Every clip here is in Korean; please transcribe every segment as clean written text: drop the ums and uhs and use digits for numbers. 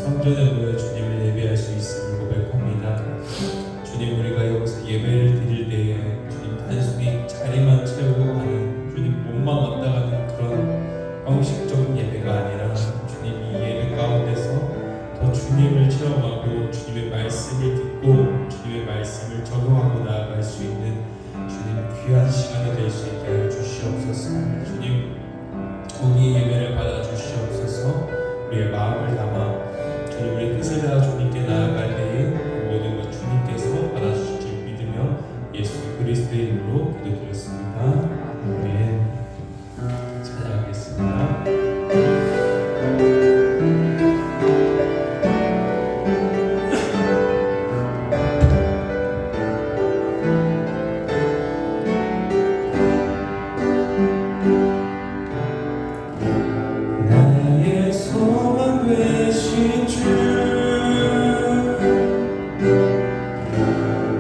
성전에 모여 주님을 예배할 수 있음을 고백합니다. 주님, 우리가 여기서 예배를 드릴 때에 주님 단순히 자리만 채우고 가는, 주님 몸만 왔다 가는 그런 형식적인 예배가 아니라 주님 이 예배 가운데서 더 주님을 체험하고 주님의 말씀을 듣고 주님의 말씀을 적용하고 나아갈 수 있는 주님 귀한 시간이 될 수 있게 하여 주시옵소서. 주님, 오늘 예배를 받아 주시옵소서. 우리의 마음을 담아 주님, 우리의 뜻을 다하 주님께 나아갈 때에 모든 것 주님께서 받아주실 줄 믿으며 예수 그리스도의 이름으로 기도드렸습니다. 아멘. 찬양하겠습니다. 나의 소망 되신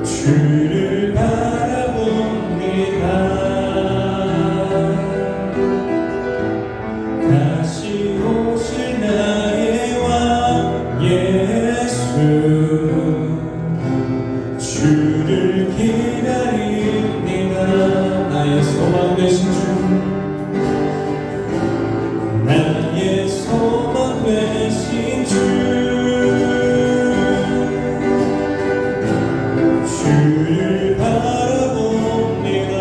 주를 바라봅니다. 다시 오실 나의 왕 예수, 주를 기다립니다. 나의 소망 되신 주, 나의 소망 되신 주, 주를 바라봅니다.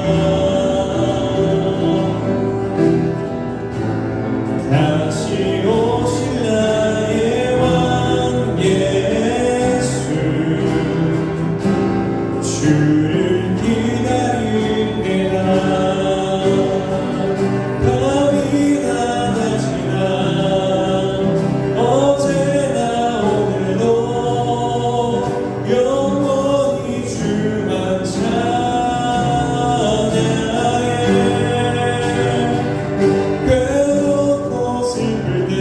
다시 오실 나의 왕 예수, 주를 기다립니다. 밤이 다 지나 어제나 오늘도 영원히 주만 찬양해. 괴롭고 슬플 때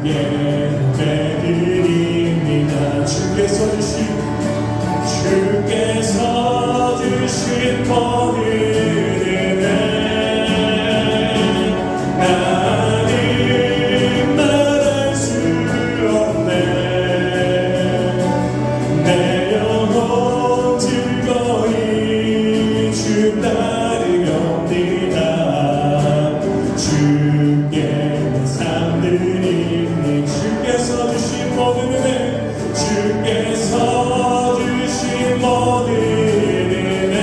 예배드립니다. 주께서 주신 모든 은혜 나는 말할 수 없네. 내 영혼 즐거이 주 따르렵니다. 주께 삶 드리니 주께서 주신 모든 은혜 주께서 주신 모든 은혜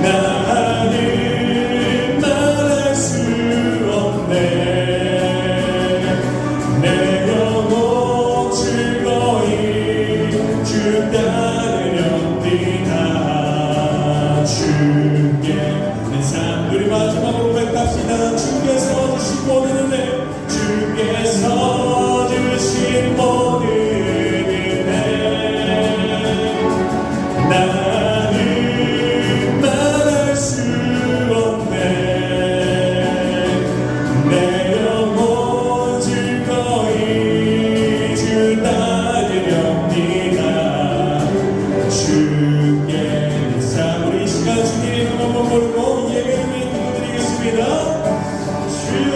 나는 말할 수 없네. 내 영혼 즐거이 주 따르렵니다. 주께 내 삶 우리 마지막으로 고백합시다. 주께서 주신 모든 은혜 주께서 주신 모든 은혜 나는 말할 수 없네. 내 영혼 즐거이 주 따르렵니다. 주께 삶 우리 이 시간 주님 이름 한번 부르고 예배를 드리겠습니다. 주여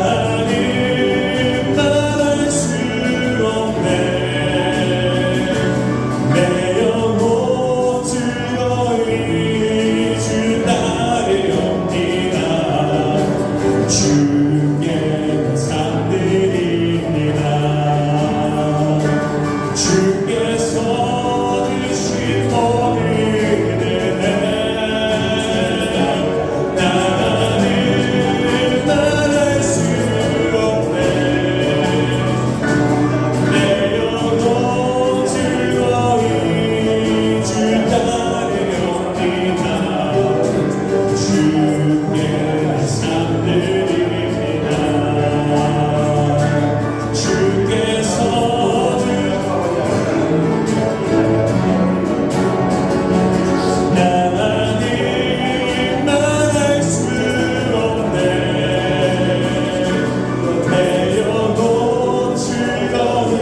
나는 말할 수 없네. 내 영혼 즐거이 주 따르렵니다. 주께 삶 드립니다. 주께서 주신 모든 은혜 나는 말할 수 없네. 내 영혼 즐거이 주 따르렵니다. 주께 삶 드립니다. 주께서 나는 말할 수 없네. 내 영혼 즐거이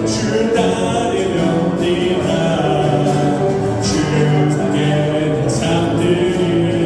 주 따르렵니다. 주께 삶 드립니다.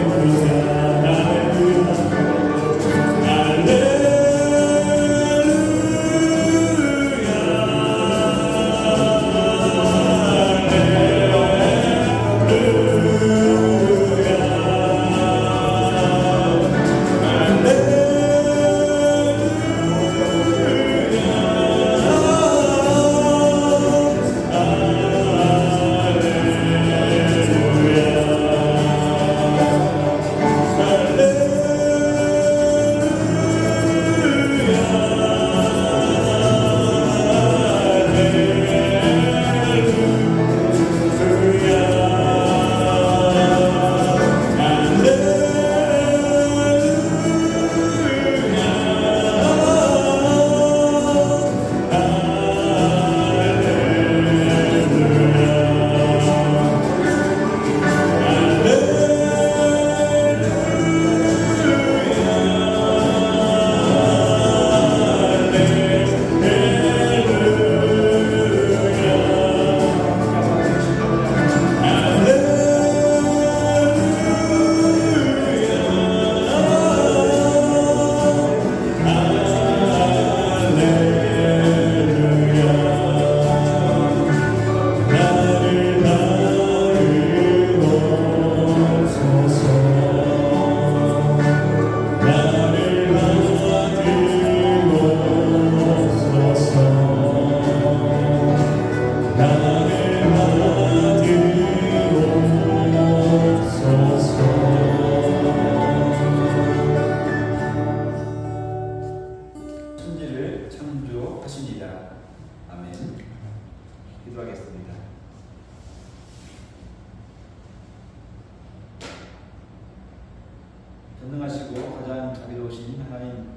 전능하시고 가장 자비로우신 하나님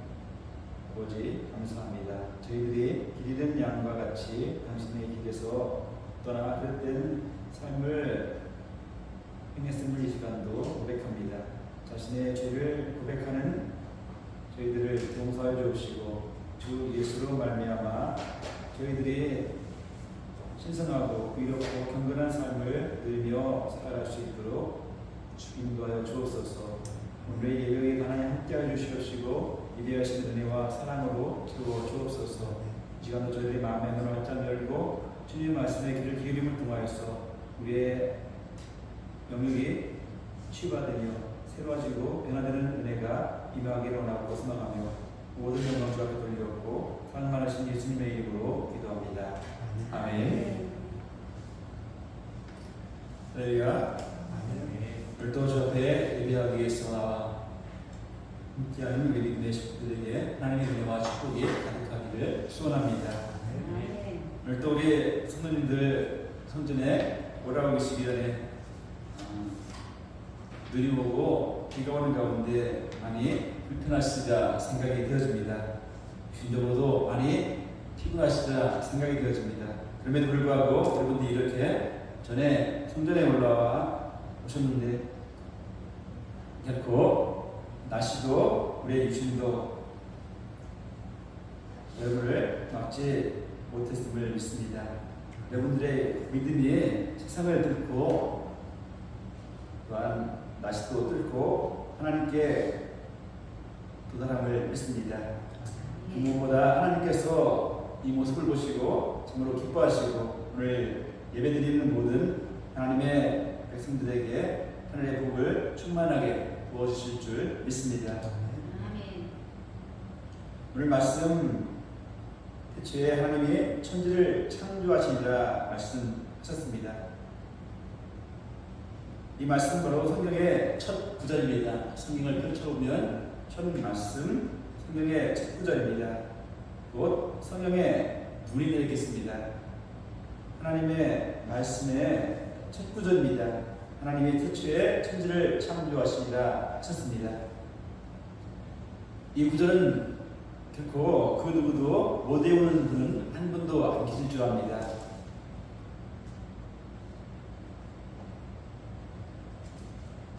아버지 감사합니다. 저희들이 길이된 양과 같이 당신의 길에서 떠나 헛된 삶을 행했음을 이 시간도 고백합니다. 자신의 죄를 고백하는 저희들을 용서해 주옵시고 주 예수로 말미암아 저희들이 신성하고 의롭고 경건한 삶을 누리며 살아갈 수 있도록 인도하여 주옵소서. 오늘의 예배에 하나님 함께하여 주시옵시고 예배하신 은혜와 사랑으로 채워 주옵소서. 이 시간도 저희들의 마음의 눈을 활짝 열고 주님의 말씀에 귀를 기울임을 통하여서 우리의 영역이 치유받으며 새로워지고 변화되는 은혜가 임하기를 원하고 소망하며 모든 영광 주 앞에 돌리었고 사랑 많으신 예수님의 이름으로 기도합니다. 아멘. 저희가 별도주 앞에 예배하기 위해서 나와 함께하는 우리 믿음의 식구들에게 하나님의 은혜와 축복이 가득하기를 소원합니다. 오늘 또 우리 성도님들 성전에 오라고 계시기 전에 눈이 오고 비가 오는 가운데 많이 불편하시리라 생각이 되어집니다. 주인적으로도 많이 피곤하시리라 생각이 되어집니다. 그럼에도 불구하고 여러분들이 이렇게 전에 성전에 올라와 오셨는데 결코 날씨도 우리의 유신도 여러분을 막지 못했음을 믿습니다. 여러분들의 믿음이 세상을 뚫고 또한 날씨도 뚫고 하나님께 도달함을 믿습니다. 무엇보다 하나님께서 이 모습을 보시고 정말로 기뻐하시고 오늘 예배드리는 모든 하나님의 백성들에게 하늘의 복을 충만하게 부어주실 줄 믿습니다. 오늘 말씀 태초에 하나님이 천지를 창조하시니라 말씀하셨습니다. 이 말씀 바로 성경의 첫 구절입니다. 성경을 펼쳐보면 첫 말씀 성경의 첫 구절입니다. 곧 성경의 문이 되겠습니다. 하나님의 말씀의 첫 구절입니다. 하나님이 태초에 천지를 창조하시니라 하셨습니다. 이 구절은 결코 그 누구도 못 외우는 분은 한 분도 안 계실 줄 압니다.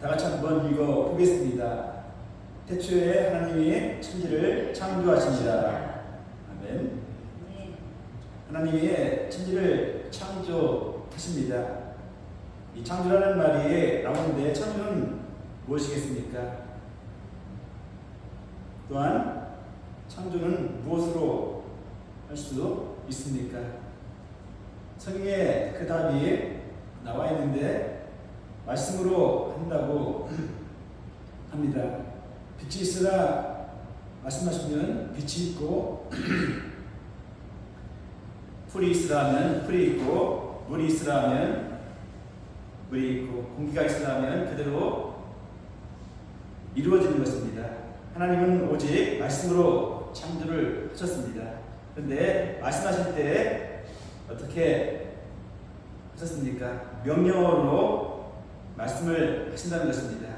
다 같이 한번 읽어보겠습니다. 태초에 하나님이 천지를 창조하시니라. 아멘. 하나님이 천지를 창조하십니다. 이 창조라는 말이 나오는데 창조는 무엇이겠습니까? 또한 창조는 무엇으로 할 수 있습니까? 성경에 그 답이 나와 있는데 말씀으로 한다고 합니다. 빛이 있으라 말씀하시면 빛이 있고 풀이 있으라 하면 풀이 있고 물이 있으라 하면 물이 있고 공기가 있으라 하면 그대로 이루어지는 것입니다. 하나님은 오직 말씀으로 창조를 하셨습니다. 그런데 말씀하실 때 어떻게 하셨습니까? 명령어로 말씀을 하신다는 것입니다.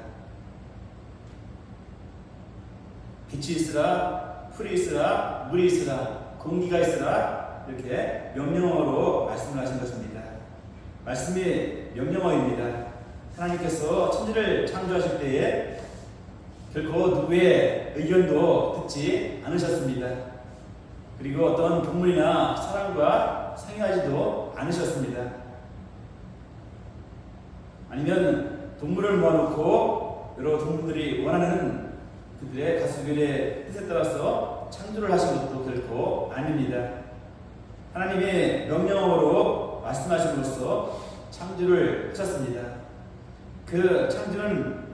빛이 있으라, 풀이 있으라, 물이 있으라, 공기가 있으라 이렇게 명령어로 말씀을 하신 것입니다. 말씀이 명령어입니다. 하나님께서 천지를 창조하실 때에 결코 누구의 의견도 듣지 않으셨습니다. 그리고 어떤 동물이나 사람과 상의하지도 않으셨습니다. 아니면 동물을 모아놓고 여러 동물들이 원하는 그들의 가수별의 뜻에 따라서 창조를 하신 것도 결코 아닙니다. 하나님의 명령어로 말씀하심으로써 창조를 하셨습니다. 그 창조는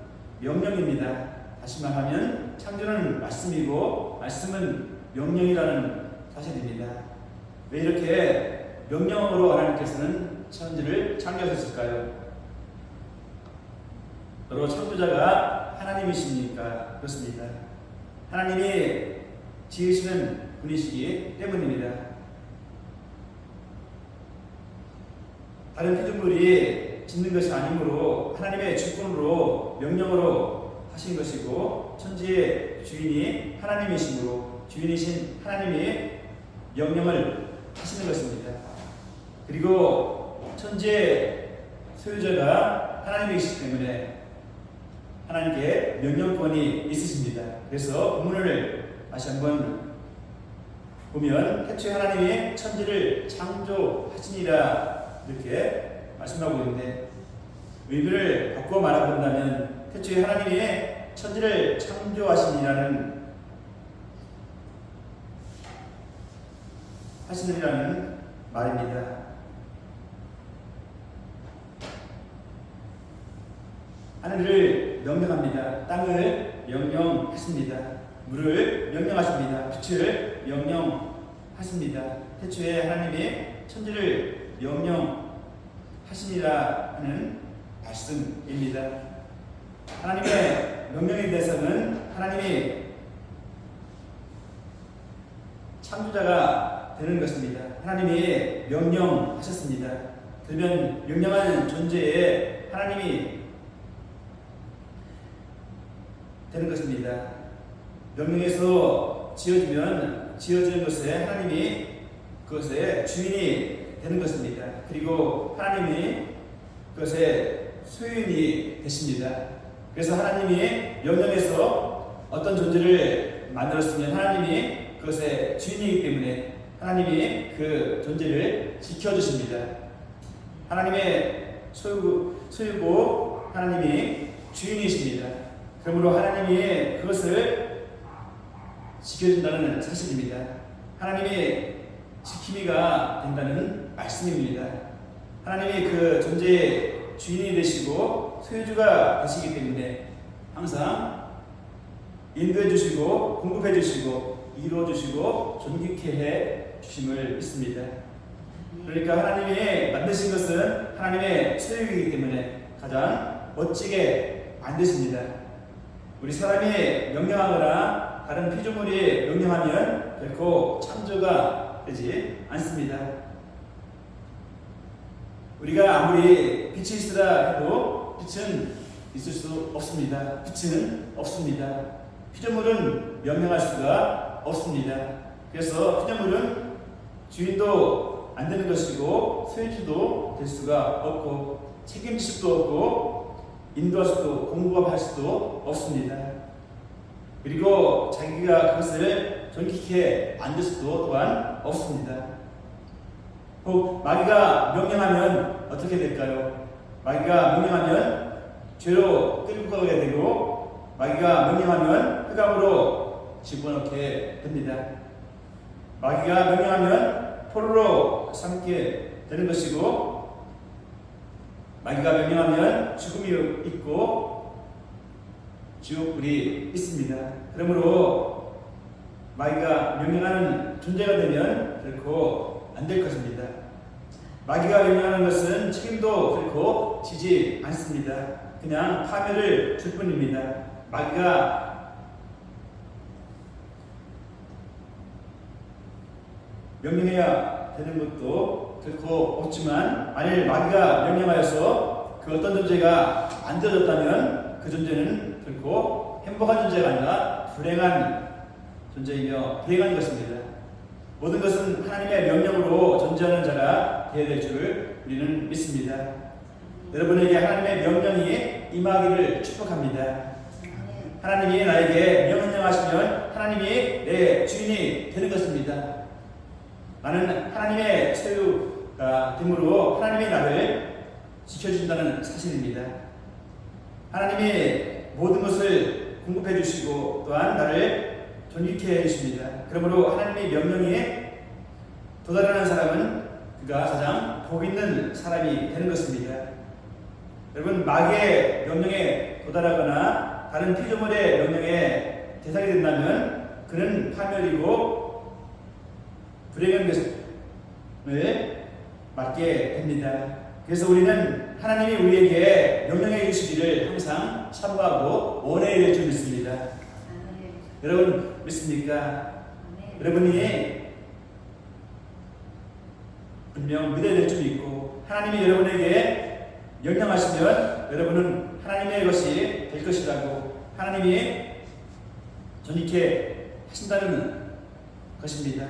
명령입니다. 다시 말하면 창조는 말씀이고 말씀은 명령이라는 사실입니다. 왜 이렇게 명령으로 하나님께서는 천지를 창조하셨을까요? 바로 창조자가 하나님이십니까? 그렇습니다. 하나님이 지으시는 분이시기 때문입니다. 다른 피조물이 짓는 것이 아니므로 하나님의 주권으로 명령으로 하신 것이고 천지의 주인이 하나님이시므로 주인이신 하나님이 명령을 하시는 것입니다. 그리고 천지의 소유자가 하나님이시기 때문에 하나님께 명령권이 있으십니다. 그래서 본문을 다시 한번 보면 태초에 하나님이 천지를 창조하시니라 이렇게 말씀하고 있는데, 의미를 바꾸어 말해본다면 태초에 하나님이 천지를 창조하시니라는 말입니다. 하늘을 명령합니다. 땅을 명령하십니다. 물을 명령하십니다. 빛을 명령하십니다. 태초에 하나님이 천지를 명령하시니라 하는 말씀입니다. 하나님의 명령의 대상은 하나님이 창조자가 되는 것입니다. 하나님이 명령하셨습니다. 그러면 명령하는 존재에 하나님이 되는 것입니다. 명령에서 지어지는 것에 하나님이 그것의 주인이 되는 것입니다. 그리고 하나님이 그것의 소유인이 되십니다. 그래서 하나님이 명령에서 어떤 존재를 만들었으면 하나님이 그것의 주인이기 때문에 하나님이 그 존재를 지켜주십니다. 하나님의 소유고 하나님이 주인이십니다. 그러므로 하나님이 그것을 지켜준다는 사실입니다. 하나님이 지킴이가 된다는 말씀입니다. 하나님이 그 존재의 주인이 되시고 소유주가 되시기 때문에 항상 인도해 주시고 공급해 주시고 이루어 주시고 존귀케 해 주심을 믿습니다. 그러니까 하나님이 만드신 것은 하나님의 소유이기 때문에 가장 멋지게 만드십니다. 우리 사람이 명령하거나 다른 피조물이 명령하면 결코 창조가 되지 않습니다. 우리가 아무리 빛이 있으라 해도 빛은 있을 수 없습니다. 빛은 없습니다. 피조물은 명령할 수가 없습니다. 그래서 피조물은 주인도 안 되는 것이고 소유주도 될 수가 없고 책임질 수도 없고 인도할 수도 공급할 수도 없습니다. 그리고 자기가 그것을 존귀케 만들 수도 또한 없습니다. 혹 마귀가 명령하면 어떻게 될까요? 마귀가 명령하면 죄로 끌고 가게 되고 마귀가 명령하면 흑암으로 집어넣게 됩니다. 마귀가 명령하면 포로로 삼게 되는 것이고 마귀가 명령하면 죽음이 있고 지옥불이 있습니다. 그러므로 마귀가 명령하는 존재가 되면 결코 안 될 것입니다. 마귀가 명령하는 것은 책임도 결코 지지 않습니다. 그냥 파멸을 줄 뿐입니다. 마귀가 명령해야 되는 것도 결코 없지만 만일 마귀가 명령하여서 그 어떤 존재가 만들어졌다면 그 존재는 결코 행복한 존재가 아니라 불행한 존재이며 불행한 것입니다. 모든 것은 하나님의 명령으로 존재하는 자가 되어야 될 줄 우리는 믿습니다. 여러분에게 하나님의 명령이 임하기를 축복합니다. 하나님이 나에게 명령하시면 하나님이 내 주인이 되는 것입니다. 나는 하나님의 소유가 되므로 하나님이 나를 지켜준다는 사실입니다. 하나님이 모든 것을 공급해 주시고 또한 나를 존귀케 해 주십니다. 그러므로 하나님의 명령에 도달하는 사람은 그가 가장 복 있는 사람이 되는 것입니다. 여러분, 마귀의 명령에 도달하거나 다른 피조물의 명령에 대상이 된다면 그는 파멸이고 불행한 것을 맞게 됩니다. 그래서 우리는 하나님이 우리에게 명령해 주시기를 항상 참고하고 원해야 될 줄 믿습니다. 여러분 믿습니까? 여러분이 분명 믿어야 될 줄 믿고 하나님이 여러분에게 명령하시면 여러분은 하나님의 것이 될 것이라고 하나님이 존귀케 하신다는 것입니다.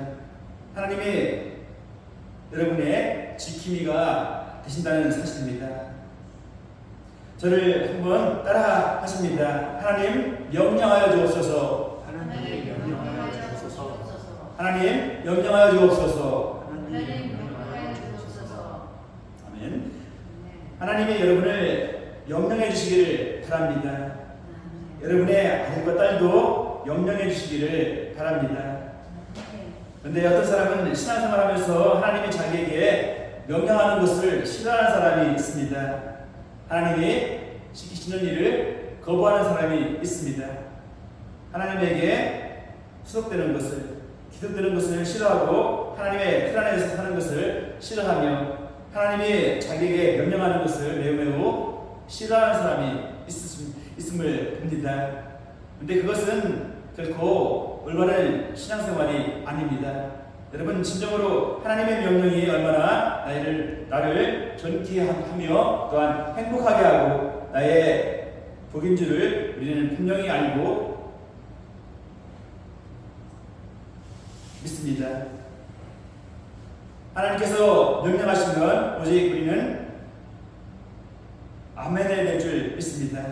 하나님이 여러분의 지킴이가 되신다는 사실입니다. 저를 한번 따라 하십니다. 하나님 명령하여 주옵소서. 하나님 명령하여 주옵소서. 하나님 명령하여 주옵소서. 하나님 명령하여 주옵소서. 아멘. 하나님이 여러분을 명령해 주시기를 바랍니다. 여러분의 아들과 딸도 명령해 주시기를 바랍니다. 그런데 어떤 사람은 신앙생활하면서 하나님이 자기에게 명령하는 것을 싫어하는 사람이 있습니다. 하나님이 시키시는 일을 거부하는 사람이 있습니다. 하나님에게 수속되는 것을, 기득되는 것을 싫어하고 하나님의 틀 안에서 사는 것을 싫어하며 하나님이 자기에게 명령하는 것을 매우 싫어하는 사람이 있음을 봅니다. 그런데 그것은 결코 올바른 신앙생활이 아닙니다. 여러분, 진정으로 하나님의 명령이 얼마나 나를 존귀하며 또한 행복하게 하고 나의 복인 줄을 우리는 분명히 알고 믿습니다. 하나님께서 명령하시면 오직 우리는 아멘을 낼 줄 믿습니다.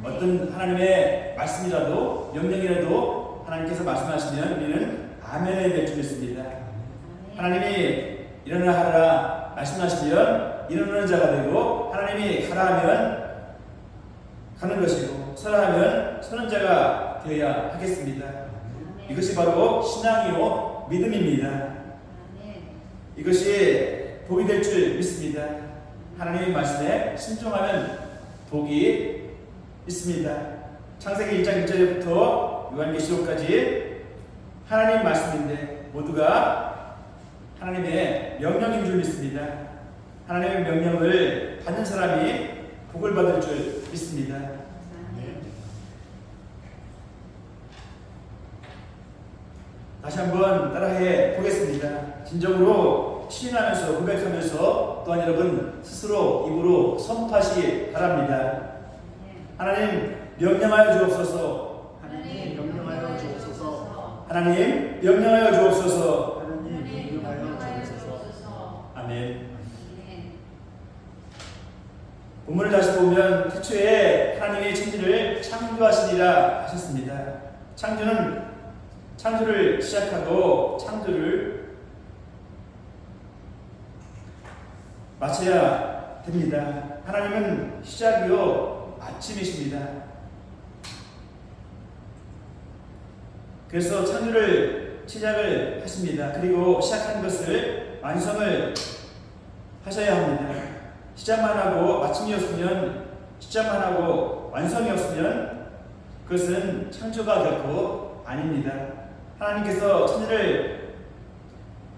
어떤 하나님의 말씀이라도 명령이라도 하나님께서 말씀하시면 우리는 아멘을 낼 줄 믿습니다. 하나님이 일어나 하라 말씀하시면 일어나는 자가 되고, 하나님이 가라 하면 가는 것이고, 서라 하면 서는 자가 되어야 하겠습니다. 이것이 바로 신앙이요 믿음입니다. 이것이 복이 될 줄 믿습니다. 하나님의 말씀에 순종하면 복이 있습니다. 창세기 1장 1절부터 요한계시록까지 하나님 말씀인데 모두가 하나님의 명령인 줄 믿습니다. 하나님의 명령을 받는 사람이 복을 받을 줄 믿습니다. 다시 한번 따라해 보겠습니다. 진정으로 시인하면서 고백하면서 또한 여러분 스스로 입으로 선포하시기 바랍니다. 하나님 명령하여 주옵소서. 하나님 명령하여 주옵소서. 하나님 명령하여 주옵소서. 하나님 명령하여 주옵소서. 아멘. 본문을 다시 보면 태초에 하나님이 천지를 창조하시리라 하셨습니다. 창조를 시작하고 창조를 마쳐야 됩니다. 하나님은 시작이요 마침이십니다. 그래서 창조를 시작을 하십니다. 그리고 시작한 것을 완성을 하셔야 합니다. 시작만 하고 마침이 없으면, 시작만 하고 완성이 없으면 그것은 창조가 결코 아닙니다. 하나님께서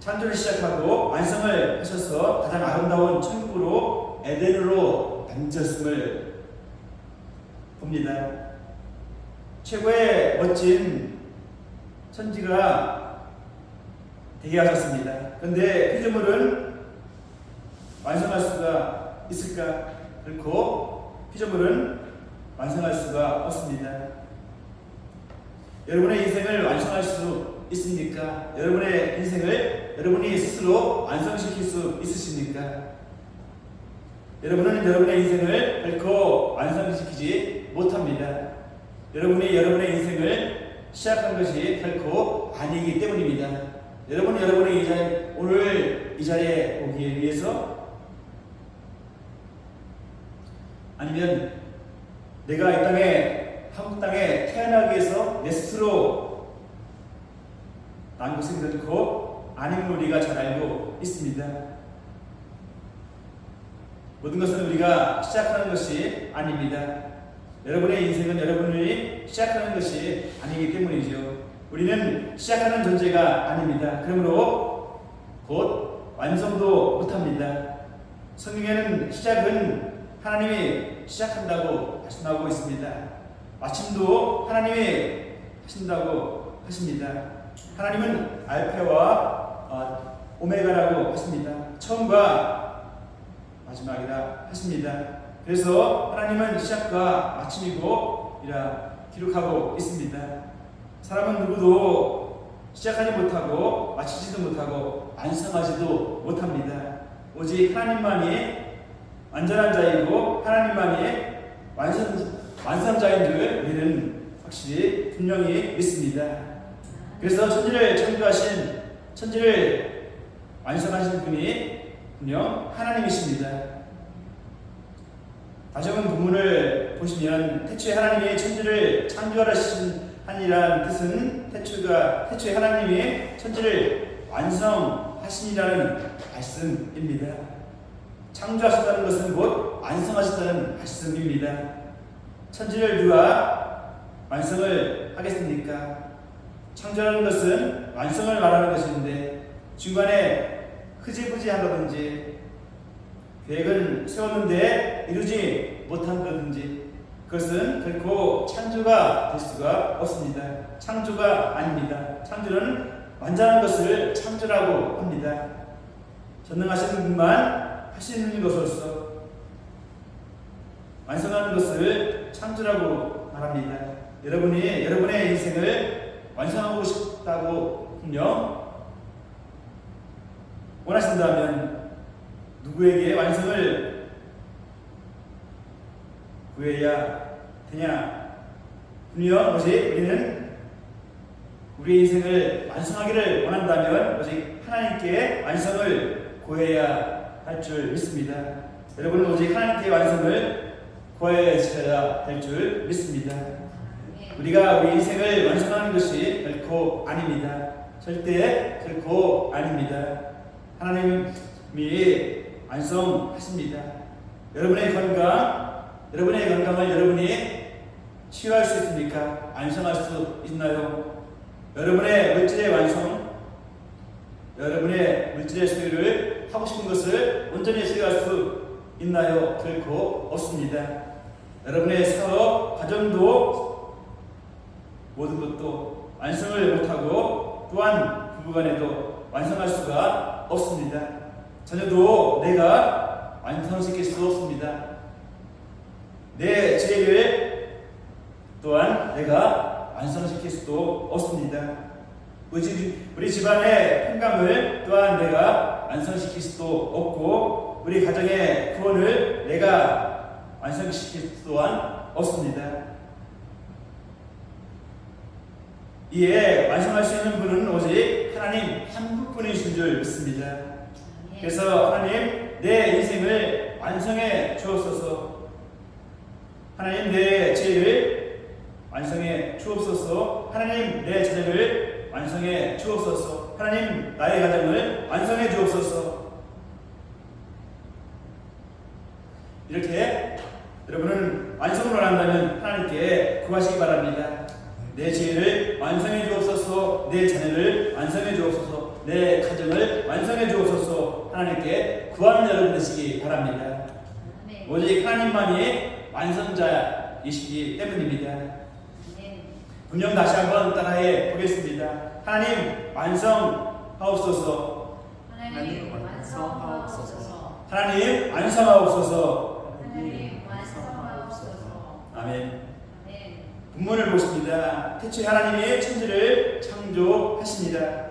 창조를 시작하고 완성을 하셔서 가장 아름다운 천국으로 에덴으로 던졌음을 봅니다. 최고의 멋진 천지가 되게 하셨습니다. 그런데 피조물은 완성할 수가 있을까? 결코 피조물은 완성할 수가 없습니다. 여러분의 인생을 완성할 수 있습니까? 여러분의 인생을 여러분이 스스로 완성시킬 수 있으십니까? 여러분은 여러분의 인생을 결코 완성시키지 못합니다. 여러분이 여러분의 인생을 시작한 것이 결코 아니기 때문입니다. 여러분이 여러분의 오늘 이 자리에 오기 위해서, 아니면 내가 이 땅에, 한국 땅에 태어나기 위해서 내 스스로 난 것은 결코 아님을 우리가 잘 알고 있습니다. 모든 것은 우리가 시작하는 것이 아닙니다. 여러분의 인생은 여러분이 시작하는 것이 아니기 때문이죠. 우리는 시작하는 존재가 아닙니다. 그러므로 곧 완성도 못합니다. 성경에는 시작은 하나님이 시작한다고 말씀하고 있습니다. 마침도 하나님이 하신다고 하십니다. 하나님은 알파와 오메가라고 하십니다. 처음과 마지막이라 하십니다. 그래서 하나님은 시작과 마침이고 이라 기록하고 있습니다. 사람은 누구도 시작하지 못하고 마치지도 못하고 완성하지도 못합니다. 오직 하나님만이 완전한 자이고 하나님만이 완성자인 줄 우리는 확실히 분명히 믿습니다. 그래서 천지를 완성하신 분이 분명 하나님이십니다. 다시 한번 본문을 보시면 태초에 하나님이 천지를 창조하시니라는 뜻은 태초에 하나님이 천지를 완성하시니라는 말씀입니다. 창조하셨다는 것은 곧 완성하셨다는 말씀입니다. 천지를 누가 완성을 하겠습니까? 창조하는 것은 완성을 말하는 것인데 중간에 흐지부지한다든지 계획은 세웠는데 이루지 못한 거든지 그것은 결코 창조가 될 수가 없습니다. 창조가 아닙니다. 창조는 완전한 것을 창조라고 합니다. 전능하신 분만 할 수 있는 것으로서 완성하는 것을 창조라고 말합니다. 여러분이 여러분의 인생을 완성하고 싶다고 분명 원하신다면 누구에게 완성을 구해야 되냐? 분명 오직 우리는 우리의 인생을 완성하기를 원한다면 오직 하나님께 완성을 구해야 할 줄 믿습니다. 여러분은 오직 하나님께 완성을 구하셔야 될 줄 믿습니다. 우리가 우리 인생을 완성하는 것이 결코 아닙니다. 절대 결코 아닙니다. 하나님이 완성하십니다. 여러분의 건강을 여러분이 치유할 수 있습니까? 완성할 수 있나요? 여러분의 물질의 완성, 여러분의 물질의 소유를 하고 싶은 것을 온전히 소유할 수 있나요? 결코 없습니다. 여러분의 사업, 가정도 모든 것도 완성을 못하고 또한 부부간에도 완성할 수가 없습니다. 자녀도 내가 완성시킬 수 없습니다. 내 죄를 또한 내가 완성시킬 수도 없습니다. 우리 집안의 평강을 또한 내가 완성시킬 수도 없고 우리 가정의 구원을 내가 완성시킬 수 또한 없습니다. 이에 완성할 수 있는 분은 오직 하나님 한 분이신 줄 믿습니다. 그래서 하나님 내 인생을 완성해 주옵소서. 하나님 내 죄를 완성해 주옵소서. 하나님 내 자녀를 완성해 주옵소서. 하나님 나의 가정을 완성해 주옵소서. 이렇게 여러분은 완성을 원한다면 하나님께 구하시기 바랍니다. 내 죄를 완성해 주옵소서. 내 자녀를 완성해 주옵소서. 내 가정을 완성해 주옵소서. 하나님께 구하는 여러분 되시기 바랍니다. 오직 하나님만이 완성자이시기 때문입니다. 분명 다시 한번 따라해 보겠습니다. 하나님 완성하옵소서. 하나님 완성하옵소서. 하나님 완성하옵소서. 하나님 완성하옵소서. 아멘. 아멘. 본문을 보십니다. 태초에 하나님이 천지를 창조하십니다.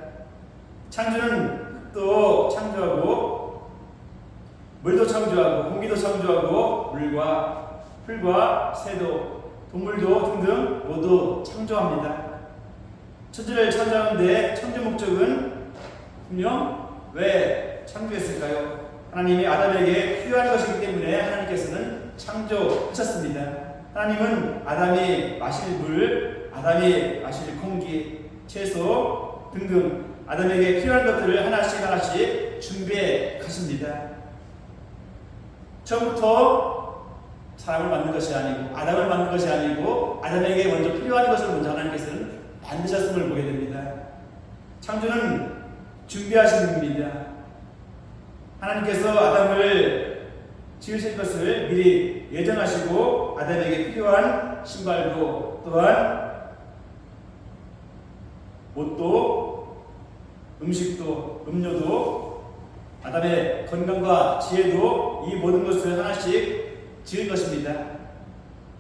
창조는 흙도 창조하고 물도 창조하고 공기도 창조하고 물과 풀과 새도 동물도 등등 모두 창조합니다. 천지를 창조하는데 창조 목적은 분명 왜 창조했을까요? 하나님이 아담에게 필요한 것이기 때문에 하나님께서는 창조하셨습니다. 하나님은 아담이 마실 물, 아담이 마실 공기, 채소 등등 아담에게 필요한 것들을 하나씩 준비해 가십니다. 처음부터 사람을 만든 것이 아니고 아담을 만든 것이 아니고 아담에게 먼저 필요한 것을 먼저 하나님께서는 만드셨음을 보게 됩니다. 창조는 준비하신 분입니다. 하나님께서 아담을 지으실 것을 미리 예정하시고 아담에게 필요한 신발도 또한 옷도 음식도 음료도 아담의 건강과 지혜도 이 모든 것을 하나씩 지을 것입니다.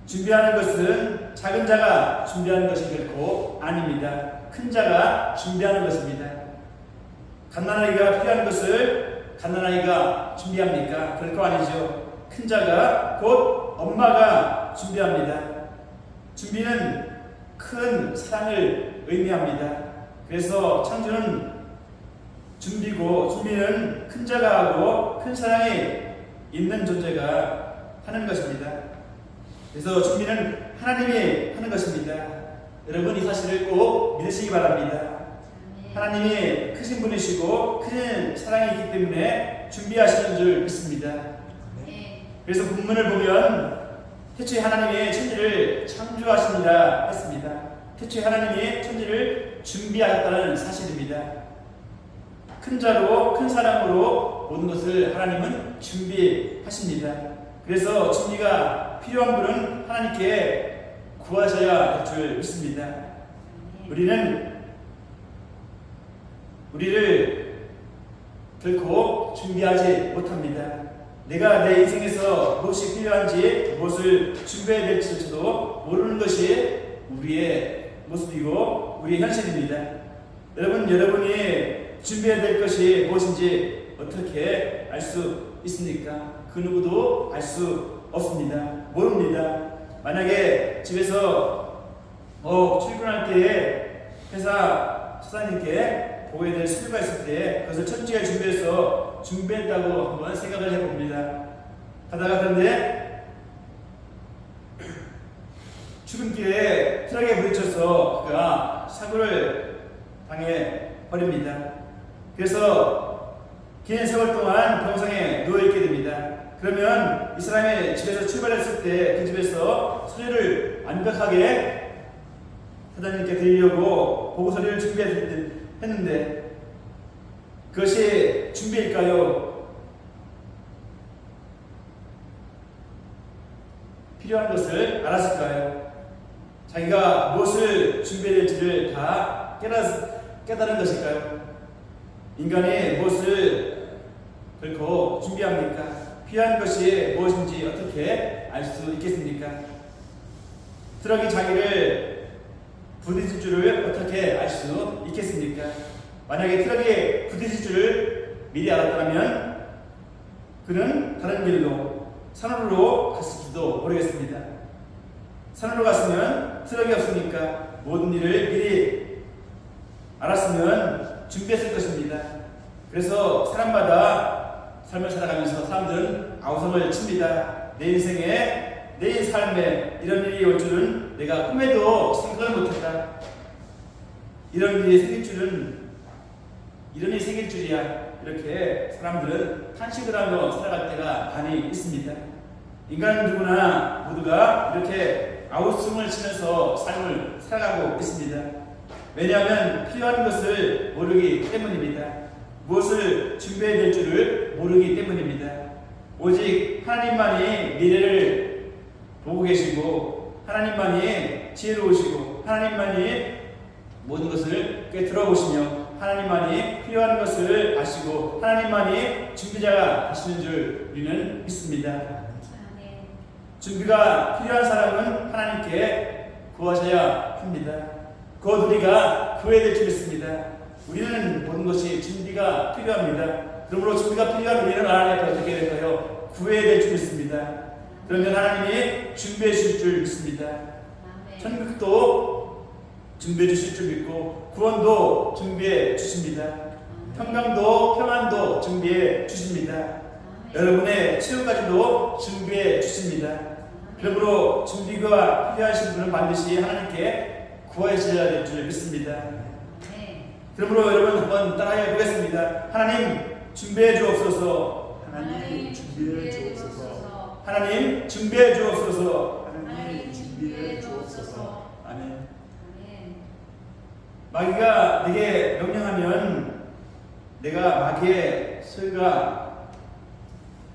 준비하는 것은 작은 자가 준비하는 것이 결코 아닙니다. 큰 자가 준비하는 것입니다. 갓난아이가 필요한 것을 갓난아이가 준비합니까? 결코 아니죠. 큰 자가 곧 엄마가 준비합니다. 준비는 큰 사랑을 의미합니다. 그래서 창조는 준비고, 준비는 큰 자가 하고 큰 사랑이 있는 존재가 하는 것입니다. 그래서 준비는 하나님이 하는 것입니다. 여러분 이 사실을 꼭 믿으시기 바랍니다. 하나님이 크신 분이시고 큰 사랑이 있기 때문에 준비하시는 줄 믿습니다. 그래서 본문을 보면 태초에 하나님이 천지를 창조하십니다 했습니다. 태초에 하나님이 천지를 준비하셨다는 사실입니다. 큰 자로 큰 사랑으로 모든 것을 하나님은 준비하십니다. 그래서 준비가 필요한 분은 하나님께 구하셔야 할 줄 믿습니다. 우리를 결코 준비하지 못합니다. 내가 내 인생에서 무엇이 필요한지, 무엇을 준비해야 될지도 모르는 것이 우리의 모습이고 우리의 현실입니다. 여러분이 준비해야 될 것이 무엇인지 어떻게 알 수 있습니까? 그 누구도 알 수 없습니다. 모릅니다. 만약에 집에서 출근할 때에 회사 사장님께 보게 될 수요가 있을 때 그것을 철저히 준비했다고 한번 생각을 해봅니다. 하다가 그런데 출근길에 트럭에 부딪혀서 그가 사고를 당해 버립니다. 그래서 긴 세월 동안 병상에 누워있게 됩니다. 그러면 이 사람이 집에서 출발했을 때 그 집에서 서류를 완벽하게 사장님께 드리려고 보고서를 준비했는데 그것이 준비일까요? 필요한 것을 알았을까요? 자기가 무엇을 준비해야 될지를 다 깨달은 것일까요? 인간이 무엇을 결코 준비합니까? 필요한 것이 무엇인지 어떻게 알 수 있겠습니까? 트럭이 자기를 부딪힐 줄을 어떻게 알 수 있겠습니까? 만약에 트럭이 부딪힐 줄을 미리 알았다면 그는 다른 길로 산으로 갔을지도 모르겠습니다. 산으로 갔으면 트럭이 없으니까 모든 일을 미리 알았으면 준비했을 것입니다. 그래서 사람마다 삶을 살아가면서 사람들은 아우성을 칩니다. 내 인생에, 내 삶에 이런 일이 올 줄은 내가 꿈에도 생각을 못했다. 이런 일이 생길 줄이야. 이렇게 사람들은 탄식을 하며 살아갈 때가 많이 있습니다. 인간 누구나 모두가 이렇게 아우성을 치면서 삶을 살아가고 있습니다. 왜냐하면 필요한 것을 모르기 때문입니다. 무엇을 준비해야 될 줄을 모르기 때문입니다. 오직 하나님만이 미래를 보고 계시고 하나님만이 지혜로우시고 하나님만이 모든 것을 꿰뚫어 보시며 하나님만이 필요한 것을 아시고 하나님만이 준비자가 되시는 줄 우리는 믿습니다. 준비가 필요한 사람은 하나님께 구하셔야 합니다. 곧 우리가 구해야 될 줄 믿습니다. 우리는 모든 것이 준비가 필요합니다. 그러므로 준비가 필요한 우리는 하나님 앞에 어떻게 될까요? 구해야 될 줄 믿습니다. 그러면 하나님이 준비해 주실 줄 믿습니다. 천국도 준비해 주실 줄 믿고 구원도 준비해 주십니다. 평안도 준비해 주십니다. 여러분의 치유까지도 준비해 주십니다. 그러므로 준비가 필요하신 분은 반드시 하나님께 구하셔야 될 줄 믿습니다. 그러므로 여러분 한번 따라해 보겠습니다. 하나님 준비해 주옵소서. 하나님 준비해 주옵소서. 하나님 준비해 주옵소서. 하나님 준비해 주옵소서. 아멘. 마귀가 내게 명령하면 내가 마귀의 소유가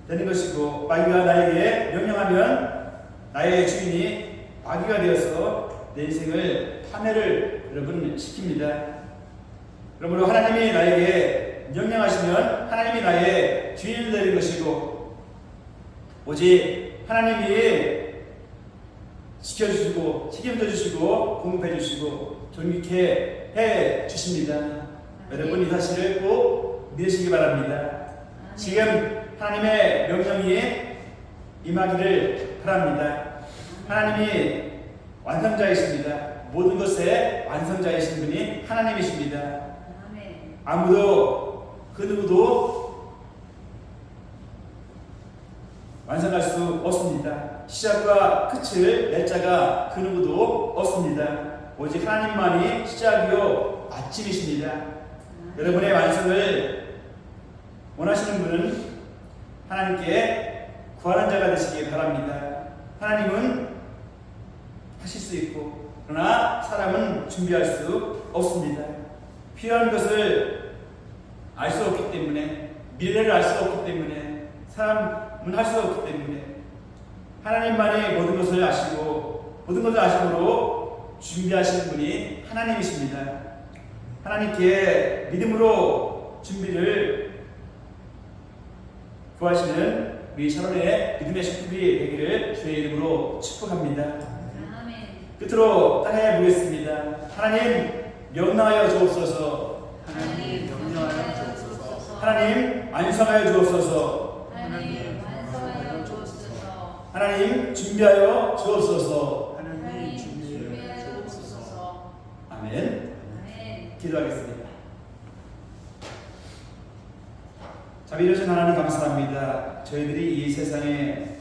되는 것이고 마귀가 나에게 명령하면 나의 주인이 마귀가 되어서 내 인생을 파멸을 여러분 시킵니다. 그러므로 하나님이 나에게 명령하시면 하나님이 나의 주인이 되는 것이고 오직 하나님이 지켜주시고 책임져 주시고 공급해 주시고 존귀케 해 주십니다. 여러분 이 사실을 꼭 믿으시기 바랍니다. 지금 하나님의 명령이 임하기를 바랍니다. 하나님이 완성자이십니다. 모든 것의 완성자이신 분이 하나님이십니다. 아멘. 아무도 그 누구도 완성할 수 없습니다. 시작과 끝을 낼 자가 그 누구도 없습니다. 오직 하나님만이 시작이요 마침이십니다. 여러분의 완성을 원하시는 분은 하나님께 구하는 자가 되시기 바랍니다. 하나님은 하실 수 있고 그러나 사람은 준비할 수 없습니다. 필요한 것을 알 수 없기 때문에 미래를 알 수 없기 때문에 사람은 할 수 없기 때문에 하나님만이 모든 것을 아시고 모든 것을 아심으로 준비하시는 분이 하나님이십니다. 하나님께 믿음으로 준비를 구하시는 우리 샤론의 믿음의 식구들이 되기를 주의 이름으로 축복합니다. 아멘. 끝으로 따라해 보겠습니다. 하나님 명령하여 주옵소서. 하나님 명령하여 주옵소서. 하나님 완성하여 주옵소서. 하나님 완성하여 주옵소서. 하나님 준비하여 주옵소서. 하나님 준비하여 주옵소서. 아멘. 아멘. 기도하겠습니다. 자비로우신 하나님 감사합니다. 저희들이 이 세상에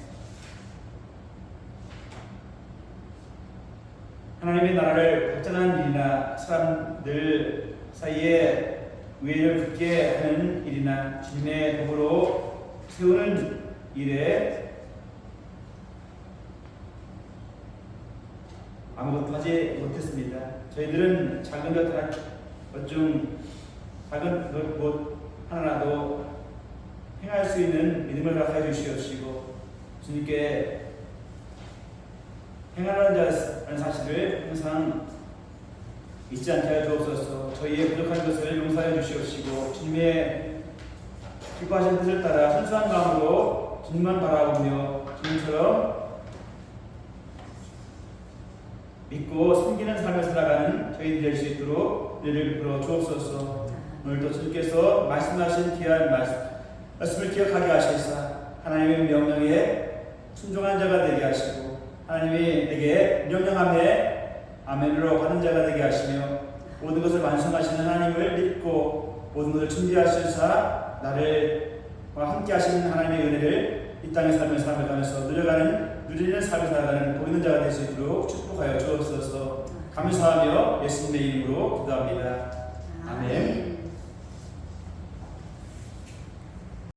하나님의 나라를 발전하는 일이나 사람들 사이에 우애를 붙게 하는 일이나 주님의 도구로 세우는 일에 아무것도 하지 못했습니다. 저희들은 작은 것 중 작은 것 하나라도 행할 수 있는 믿음을 허락해 주시옵시고 주님께 행하는 자라는 사실을 항상 잊지 않게 하여 주옵소서. 저희의 부족한 것을 용서해 주시옵시고 주님의 기뻐하신 뜻을 따라 순수한 마음으로 주님만 바라보며 주님처럼 믿고 섬기는 삶을 살아가는 저희들이 될 수 있도록 은혜를 베풀어 주옵소서. 오늘도 주님께서 말씀하신 귀한 말씀을 기억하게 하시사 하나님의 명령에 순종한 자가 되게 하시고 하나님이 내게 명령함에 아멘으로 가는 자가 되게 하시며 모든 것을 완성하시는 하나님을 믿고 모든 것을 준비하시사 나를 함께 하시는 하나님의 은혜를 이 땅의 삶을 살아가면서 누리는 삶을 살아가는 보이는 자가 될 수 있도록 축복하여 주옵소서. 감사하며 예수님의 이름으로 기도합니다. 아멘.